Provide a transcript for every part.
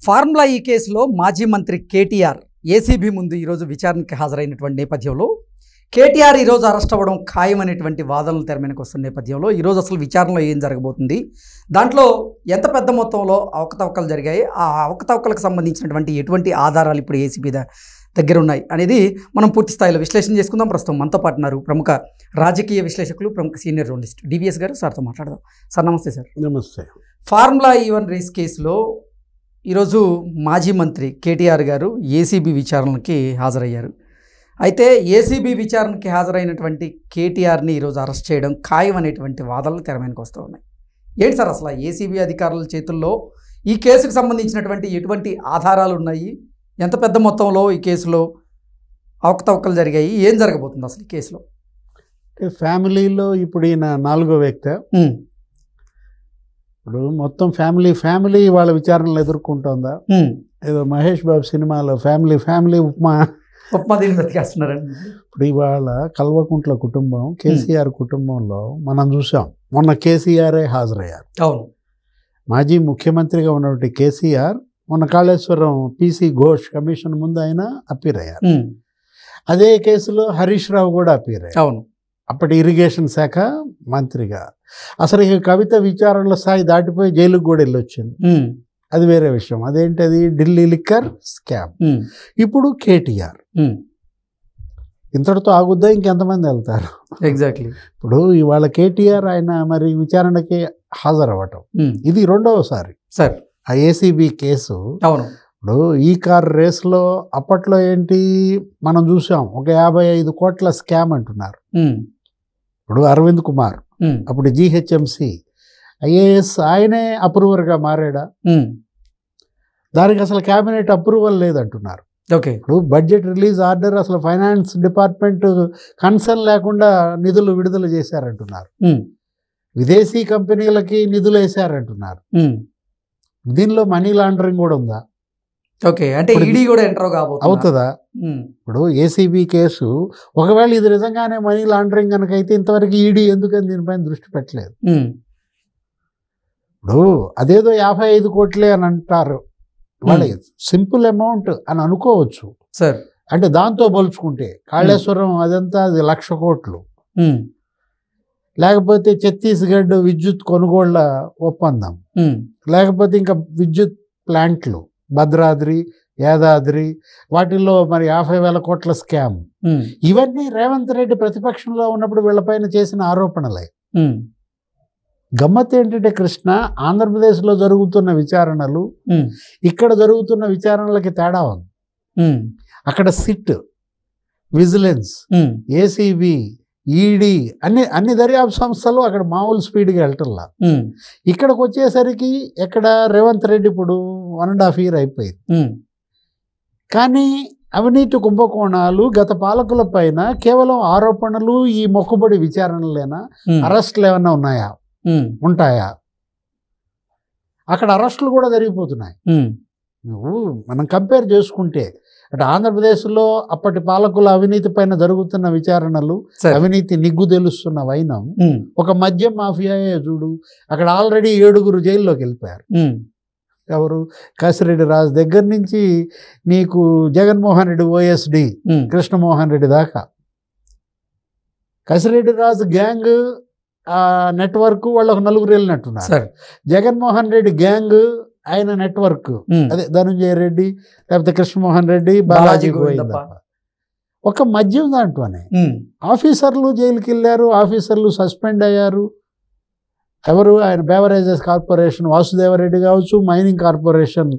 Formula ఈ కేసులో మాజీ మంత్రి కేటీఆర్ ఏసీబీ ముందు ఈరోజు విచారణకి హాజరైనటువంటి నేపథ్యంలో కేటీఆర్ ఈరోజు అరెస్ట్ అవ్వడం ఖాయమనేటువంటి వాదనలు తెరమీదకు వస్తున్న నేపథ్యంలో ఈరోజు అసలు విచారణలో ఏం జరగబోతుంది, దాంట్లో ఎంత పెద్ద మొత్తంలో అవకతవకలు జరిగాయి, ఆ అవకతవకలకు సంబంధించినటువంటి ఎటువంటి ఆధారాలు ఇప్పుడు ఏసీబీ దగ్గర ఉన్నాయి అనేది మనం పూర్తి స్థాయిలో విశ్లేషణ చేసుకుందాం. ప్రస్తుతం మనతో పాటు ఉన్నారు ప్రముఖ రాజకీయ విశ్లేషకులు, ప్రముఖ సీనియర్ జర్నలిస్ట్ డివిఎస్ గారు. సార్తో మాట్లాడదాం. సార్ నమస్తే. సార్ నమస్తే. ఫార్ములా ఈవెన్ రేస్ కేసులో ఈరోజు మాజీ మంత్రి కేటీఆర్ గారు ఏసీబీ విచారణకి హాజరయ్యారు. అయితే ఏసీబీ విచారణకి హాజరైనటువంటి కేటీఆర్ని ఈరోజు అరెస్ట్ చేయడం ఖాయం అనేటువంటి వాదనలు తెరమీదకు వస్తూ ఉన్నాయి. ఏంటి సార్ అసలు ఏసీబీ అధికారుల చేతుల్లో ఈ కేసుకు సంబంధించినటువంటి ఎటువంటి ఆధారాలు ఉన్నాయి, ఎంత పెద్ద మొత్తంలో ఈ కేసులో అవకతవకలు జరిగాయి, ఏం జరగబోతుంది అసలు ఈ కేసులో? ఫ్యామిలీలో ఇప్పుడు ఈయన నాలుగో వ్యక్తి. ఇప్పుడు మొత్తం ఫ్యామిలీ వాళ్ళ విచారణలు ఎదుర్కొంటుందా? ఏదో మహేష్ బాబు సినిమాలో ఫ్యామిలీ ఉప్మా దీన్ని బతికేస్తున్నారండి. ఇప్పుడు ఇవాళ కల్వకుంట్ల కుటుంబం, కేసీఆర్ కుటుంబంలో మనం చూసాం. మొన్న కేసీఆరే హాజరయ్యారు. అవును, మాజీ ముఖ్యమంత్రిగా ఉన్నటువంటి కేసీఆర్ మొన్న కాళేశ్వరం పీసీ ఘోష్ కమిషన్ ముందు ఆయన అప్పీర్ అయ్యారు. అదే కేసులో హరీష్ రావు కూడా అప్పీర్ అయ్యారు. అవును, అప్పటి ఇరిగేషన్ శాఖ మంత్రిగా. అసలు ఇక కవిత విచారణల స్థాయి దాటిపోయి జైలుకు కూడా వెళ్ళొచ్చింది. అది వేరే విషయం. అదేంటది? Delhi liquor scam. ఇప్పుడు కేటీఆర్. ఇంతటితో ఆగుద్దా? ఇంకెంతమంది వెళ్తారు? ఎగ్జాక్ట్లీ. ఇప్పుడు ఇవాళ కేటీఆర్ ఆయన మరి విచారణకి హాజరవ్వటం ఇది రెండవసారి సార్ ఆ ఏసీబీ కేసు. అవును. ఇప్పుడు ఈ కార్ రేస్లో అప్పట్లో ఏంటి మనం చూసాం, ఒక 55 కోట్ల స్కామ్ అంటున్నారు. ఇప్పుడు అరవింద్ కుమార్ అప్పుడు జీహెచ్ఎంసీ ఐఏఎస్ ఆయనే అప్రూవర్గా మారాడా? దానికి అసలు క్యాబినెట్ అప్రూవల్ లేదంటున్నారు. ఓకే. ఇప్పుడు బడ్జెట్ రిలీజ్ ఆర్డర్ అసలు ఫైనాన్స్ డిపార్ట్మెంట్ కన్సర్న్ లేకుండా నిధులు విడుదల చేశారంటున్నారు. విదేశీ కంపెనీలకి నిధులు వేశారంటున్నారు. దీనిలో మనీ లాండరింగ్ కూడా ఉందా? ఓకే, అంటే ఈడీ కూడా ఎంటర్ అవుతుందా? ఇప్పుడు ఏసీబీ కేసు ఒకవేళ ఇది నిజంగానే మనీ లాండరింగ్ కనుక అయితే ఇంతవరకు ఈడీ ఎందుకని దీనిపైన దృష్టి పెట్టలేదు? ఇప్పుడు అదేదో 55 కోట్లే అని అంటారు. వాళ్ళ సింపుల్ అమౌంట్ అని అనుకోవచ్చు సార్. అంటే దాంతో పోల్చుకుంటే కాళేశ్వరం అదంతా అది 1,00,000 కోట్లు. లేకపోతే ఛత్తీస్గఢ్ విద్యుత్ కొనుగోళ్ల ఒప్పందం, లేకపోతే ఇంకా విద్యుత్ ప్లాంట్లు భద్రాద్రి, యాదాద్రి, వాటిల్లో మరి 50,000 కోట్ల స్కామ్. ఇవన్నీ రేవంత్ రెడ్డి ప్రతిపక్షంలో ఉన్నప్పుడు వీళ్ళపైన చేసిన ఆరోపణలే. గమ్మత్ ఏంటంటే కృష్ణ, ఆంధ్రప్రదేశ్లో జరుగుతున్న విచారణలు ఇక్కడ జరుగుతున్న విచారణలకి తేడా ఉంది. అక్కడ సిట్, విజిలెన్స్, ఏసీబీ, ఈడీ అన్ని దర్యాప్తు సంస్థలు అక్కడ మామూలు స్పీడ్గా వెళ్ళటంలా. ఇక్కడికి వచ్చేసరికి ఎక్కడ రేవంత్ రెడ్డి ఇప్పుడు 1.5 year అయిపోయింది. కానీ అవినీతి కుంభకోణాలు గత పాలకుల పైన కేవలం ఆరోపణలు, ఈ మొక్కుబడి విచారణలేనా? అరెస్టులు ఏమన్నా ఉన్నాయా? ఉంటాయా? అక్కడ అరెస్టులు కూడా జరిగిపోతున్నాయి. నువ్వు మనం కంపేర్ చేసుకుంటే అంటే ఆంధ్రప్రదేశ్లో అప్పటి పాలకుల అవినీతి పైన జరుగుతున్న విచారణలు, అవినీతి నిగ్గు తెలుస్తున్న వైనం ఒక మద్యం మాఫియాయే చూడు. అక్కడ ఆల్రెడీ 7 జైల్లోకి వెళ్ళిపోయారు. ఎవరు? కసిరెడ్డి రాజు దగ్గర నుంచి నీకు జగన్మోహన్ రెడ్డి ఓఎస్డి కృష్ణమోహన్ రెడ్డి దాకా. కసిరెడ్డి రాజు గ్యాంగ్ నెట్వర్క్ వాళ్ళకు 4 వెళ్ళినట్టున్నారు. జగన్మోహన్ రెడ్డి గ్యాంగ్ ఆయన నెట్వర్క్ అదే ధనంజయ రెడ్డి, లేకపోతే కృష్ణమోహన్ రెడ్డి, బాలాజీ గోవిందప్ప. ఒక మద్యం దాంట్లోనే ఆఫీసర్లు జైలుకి వెళ్ళారు, ఆఫీసర్లు సస్పెండ్ అయ్యారు. ఎవరు? ఆయన బేవరేజెస్ కార్పొరేషన్ వాసుదేవరెడ్డి కావచ్చు, మైనింగ్ కార్పొరేషన్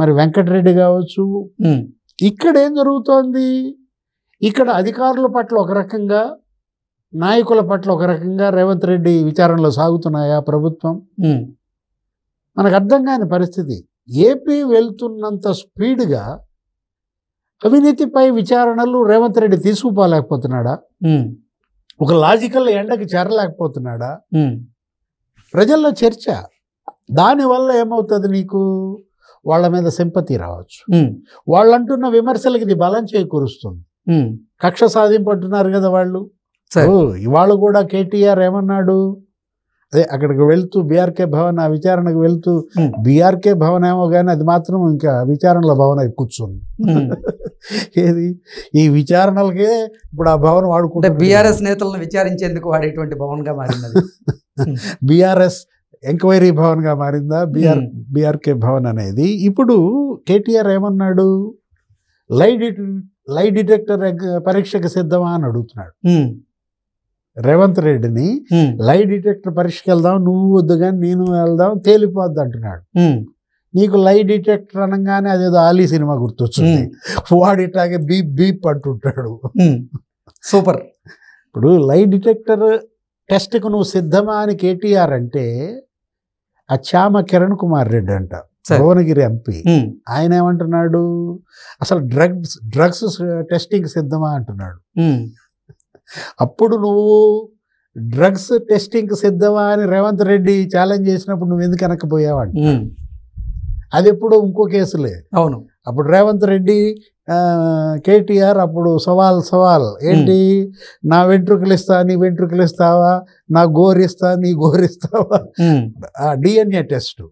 మరి వెంకటరెడ్డి కావచ్చు. ఇక్కడ ఏం జరుగుతోంది? ఇక్కడ అధికారుల పట్ల ఒక రకంగా, నాయకుల పట్ల ఒక రకంగా రేవంత్ రెడ్డి విచారణలో సాగుతున్నాయా ప్రభుత్వం? మనకు అర్థం కాని పరిస్థితి. ఏపీ వెళ్తున్నంత స్పీడ్గా అవినీతిపై విచారణలు రేవంత్ రెడ్డి తీసుకుపోలేకపోతున్నాడా? ఒక లాజికల్ ఎండకి చేరలేకపోతున్నాడా? ప్రజల్లో చర్చ. దానివల్ల ఏమవుతుంది? నీకు వాళ్ళ మీద సింపతి రావచ్చు. వాళ్ళంటున్న విమర్శలకి ఇది బలం చేకూరుస్తుంది. కక్ష సాధింపు అంటున్నారు కదా వాళ్ళు. ఇవాళ కూడా కేటీఆర్ ఏమన్నాడు? అదే అక్కడికి వెళ్తూ బీఆర్కే భవన్ ఆ విచారణకు వెళ్తూ బీఆర్కే భవన్ ఏమో కానీ అది మాత్రం ఇంకా విచారణల భవన్ అయి కూర్చుంది. ఏది ఈ విచారణలకే ఇప్పుడు ఆ భవన్ వాడుకుంటే బీఆర్ఎస్ నేతలను విచారించేందుకు వాడేటువంటి భవన్గా మారింది. బీఆర్ఎస్ ఎంక్వైరీ భవన్గా మారిందా బీఆర్కే భవన్ అనేది. ఇప్పుడు కేటీఆర్ ఏమన్నాడు, లై డిటెక్టర్ పరీక్షకు సిద్ధమా అని అడుగుతున్నాడు రేవంత్ రెడ్డిని. లై డిటెక్టర్ పరీక్షకి వెళ్దాం, నువ్వు వద్దు కానీ నేను వెళ్దాం, తేలిపోద్ది అంటున్నాడు. నీకు లై డిటెక్టర్ అనగానే అదేదో ఆలీ సినిమా గుర్తొచ్చింది. వాడు ఇట్లాగే బీప్ బీప్ అంటుంటాడు. సూపర్. ఇప్పుడు లై డిటెక్టర్ టెస్ట్కు నువ్వు సిద్ధమా అని కేటీఆర్ అంటే, ఆ చామ కిరణ్ కుమార్ రెడ్డి అంట, భువనగిరి ఎంపీ, ఆయన ఏమంటున్నాడు, అసలు డ్రగ్స్ టెస్టింగ్ సిద్ధమా అంటున్నాడు. అప్పుడు నువ్వు డ్రగ్స్ టెస్టింగ్ సిద్ధమా అని రేవంత్ రెడ్డి ఛాలెంజ్ చేసినప్పుడు నువ్వు ఎందుకు వెనక్కిపోయావంట. అది ఎప్పుడు ఇంకో కేసులే. అవును. అప్పుడు రేవంత్ రెడ్డి కేటీఆర్ అప్పుడు సవాల్ ఏంటి, నా వెంట్రుకలు ఇస్తా నీ వెంట్రుకలు ఇస్తావా, నా గోరిస్తా నీ గోరిస్తావా, ఆ డిఎన్ఏ టెస్ట్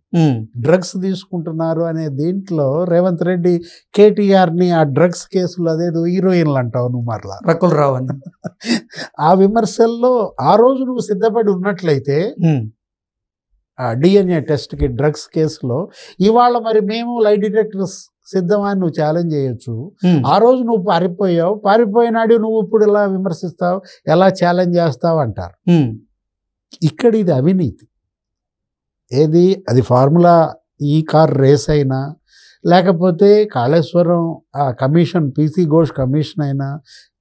డ్రగ్స్ తీసుకుంటున్నారు అనే దీంట్లో రేవంత్ రెడ్డి కేటీఆర్ని ఆ డ్రగ్స్ కేసులు అదేదో హీరోయిన్లు అంటావు నువ్వు మరలా రకుల్ రావు అని ఆ విమర్శల్లో ఆ రోజు నువ్వు సిద్ధపడి ఉన్నట్లయితే ఆ డిఎన్ఏ టెస్ట్కి డ్రగ్స్ కేసులో, ఇవాళ మరి మేము లై డిటెక్టర్స్ సిద్ధమా అని నువ్వు ఛాలెంజ్ చేయొచ్చు. ఆ రోజు నువ్వు పారిపోయినాడు, నువ్వు ఇప్పుడు ఇలా విమర్శిస్తావు, ఎలా ఛాలెంజ్ చేస్తావు అంటారు. ఇక్కడ ఇది అవినీతి. ఏది అది ఫార్ములా ఈ కార్ రేస్ అయినా, లేకపోతే కాళేశ్వరం ఆ కమిషన్ పీసీ ఘోష్ కమిషన్ అయినా,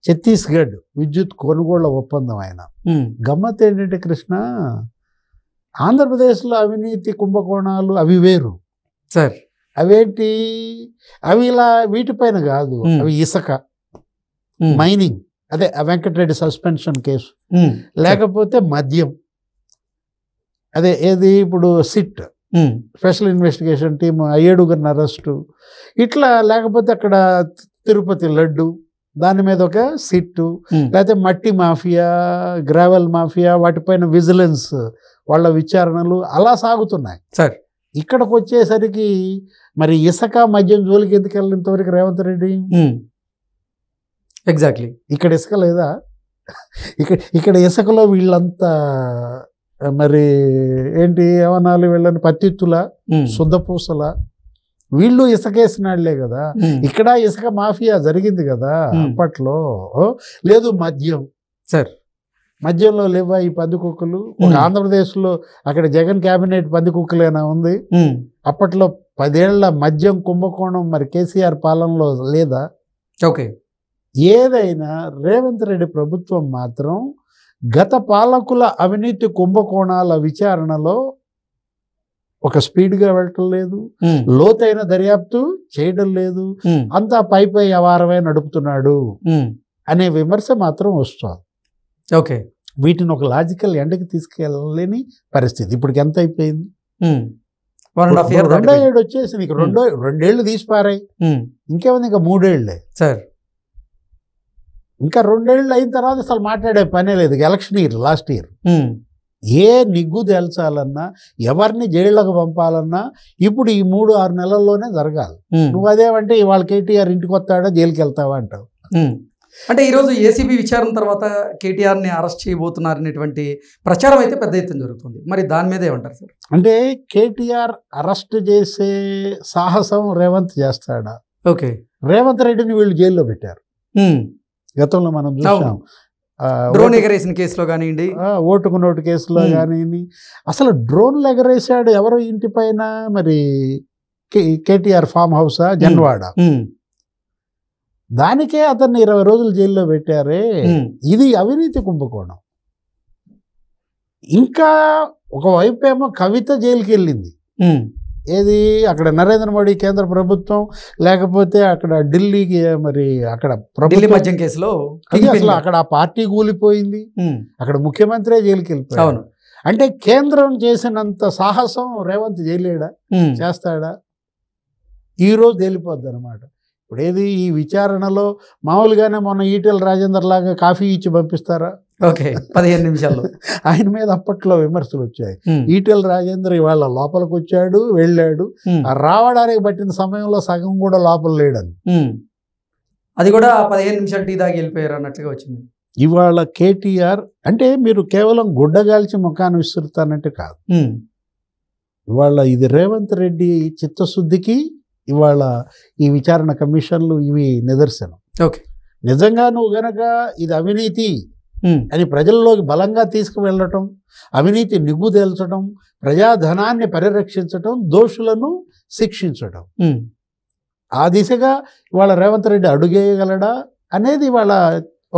ఛత్తీస్గఢ్ విద్యుత్ కొనుగోళ్ల ఒప్పందం అయినా, గమ్మత్ ఏంటంటే కృష్ణ, ఆంధ్రప్రదేశ్లో అవినీతి కుంభకోణాలు అవి వేరు సార్. అవేంటి, అవి ఇలా వీటిపైన కాదు, అవి ఇసుక మైనింగ్, అదే వెంకటరెడ్డి సస్పెన్షన్ కేసు, లేకపోతే మద్యం, అదే ఏది ఇప్పుడు SIT special investigation team 7 arrest, ఇట్లా, లేకపోతే అక్కడ తిరుపతి లడ్డు దాని మీద ఒక సిట్టు, లేకపోతే మట్టి మాఫియా, గ్రావెల్ మాఫియా, వాటిపైన విజిలెన్స్ వాళ్ళ విచారణలు అలా సాగుతున్నాయి సార్. ఇక్కడికి వచ్చేసరికి మరి ఇసుక మద్యం జోలికి ఎందుకు వెళ్ళిన ఇంతవరకు రేవంత్ రెడ్డి? ఎగ్జాక్ట్లీ. ఇక్కడ ఇసుక లేదా? ఇక్కడ ఇసుకలో వీళ్ళంతా మరి ఏంటి ఏమనాలి, వీళ్ళని పత్తిత్తుల శుద్ధపూసల, వీళ్ళు ఇసుకేసినాళ్లే కదా. ఇక్కడ ఇసుక మాఫియా జరిగింది కదా అప్పట్లో. లేదు మద్యం సార్, మద్యంలో లేవా ఈ పందికుక్కలు? ఒక ఆంధ్రప్రదేశ్లో అక్కడ జగన్ క్యాబినెట్ పందికుక్కలేనా ఉంది? అప్పట్లో 10 ఏళ్ల మద్యం కుంభకోణం మరి కేసీఆర్ పాలనలో లేదా? ఓకే. ఏదైనా రేవంత్ రెడ్డి ప్రభుత్వం మాత్రం గత పాలకుల అవినీతి కుంభకోణాల విచారణలో ఒక స్పీడ్గా వెళ్ళటం లేదు, లోతైన దర్యాప్తు చేయడం లేదు, అంతా పై అవారమే నడుపుతున్నాడు అనే విమర్శ మాత్రం వస్తుంది. ఓకే. వీటిని ఒక లాజికల్ ఎండకి తీసుకెళ్ళలేని పరిస్థితి. ఇప్పటికి ఎంత అయిపోయింది? 1.5 years 2 ఏళ్ళు వచ్చేసి నీకు 2 ఏళ్ళు తీసిపారాయి, ఇంకేముంది ఇంకా 3 ఏళ్లే సార్. ఇంకా 2 ఏళ్ళు అయిన తర్వాత అసలు మాట్లాడే పనే లేదు. ఎలక్షన్ ఇయర్, లాస్ట్ ఇయర్, ఏ నిగ్గు తేల్చాలన్నా, ఎవరిని జైళ్లకు పంపాలన్నా ఇప్పుడు ఈ 3-6 నెలల్లోనే జరగాలి. నువ్వు అదేమంటే ఇవాళ కేటీఆర్ ఇంటికి వస్తాడా జైలుకి వెళ్తావా అంటావు. అంటే ఈరోజు ఏసీబీ విచారణ తర్వాత కేటీఆర్ని అరెస్ట్ చేయబోతున్నారు అనేటువంటి ప్రచారం అయితే పెద్ద ఎత్తున జరుగుతుంది. మరి దాని మీద ఏమంటారు సార్? అంటే కేటీఆర్ అరెస్ట్ చేసే సాహసం రేవంత్ చేస్తాడా? ఓకే. రేవంత్ రెడ్డిని వీళ్ళు జైల్లో పెట్టారు. గతంలో మనం చూసాం, డ్రోన్ ఎగరేసిన కేసులో కానివ్వండి, ఓటుకు నోటు కేసులో కానివ్వండి. అసలు డ్రోన్లు ఎగరేసాడు ఎవరో ఇంటి పైన, మరి కేటీఆర్ ఫామ్ హౌసా జన్వాడ, దానికే అతన్ని 20 రోజులు జైల్లో పెట్టారే. ఇది అవినీతి కుంభకోణం. ఇంకా ఒకవైపు ఏమో కవిత జైలుకి వెళ్ళింది. ఏది అక్కడ నరేంద్ర మోడీ కేంద్ర ప్రభుత్వం, లేకపోతే అక్కడ ఢిల్లీకి మరి అక్కడ మద్యం కేసులో అసలు అక్కడ ఆ పార్టీ కూలిపోయింది, అక్కడ ముఖ్యమంత్రి జైలుకి వెళ్ళిపోయాడు. అంటే కేంద్రం చేసినంత సాహసం రేవంత్ చేయలేడా? చేస్తాడా? ఈరోజు తేలిపోద్ది అనమాట. ఇప్పుడు ఏది ఈ విచారణలో మామూలుగానే మొన్న ఈటెల రాజేందర్ లాగా కాఫీ ఇచ్చి పంపిస్తారా? ఓకే 15 నిమిషాల్లో ఆయన మీద అప్పట్లో విమర్శలు వచ్చాయి. ఉమ్, ఈటెల రాజేంద్ర ఇవాళ లోపలికి వచ్చాడు, వెళ్ళాడు. ఉమ్, ఆ రావడానికి పట్టిన సమయంలో సగం కూడా లోపల లేడని. ఉమ్. అది కూడా 15 నిమిషాలు టీ దాగి వెళ్ళిపోయారు అన్నట్లుగా వచ్చింది. ఇవాళ కేటీఆర్ అంటే మీరు కేవలం గుడ్డగాల్చి ముఖాన్ని విసురుతానంటే కాదు. ఉమ్, ఇవాళ ఇది రేవంత్ రెడ్డి చిత్తశుద్ధికి ఇవాళ ఈ విచారణ కమిషన్లు ఇవి నిదర్శనం. ఓకే. నిజంగా నువ్వు గనక ఇది అవినీతి ఉమ్, అని ప్రజల్లోకి బలంగా తీసుకువెళ్ళటం, అవినీతి నిగ్గు తేల్చడం, ప్రజాధనాన్ని పరిరక్షించటం, దోషులను శిక్షించడం, ఉమ్, ఆ దిశగా ఇవాళ రేవంత్ రెడ్డి అడుగేయగలడా అనేది ఇవాళ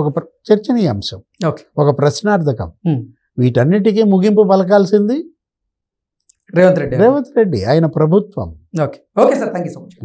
ఒక చర్చనీయాంశం, ఓకే. ఒక ప్రశ్నార్థకం. ఉమ్. వీటన్నిటికీ ముగింపు పలకాల్సింది రేవంత్ రెడ్డి. రేవంత్ రెడ్డి, ఆయన ప్రభుత్వం. Okay. Okay sir, thank you so much.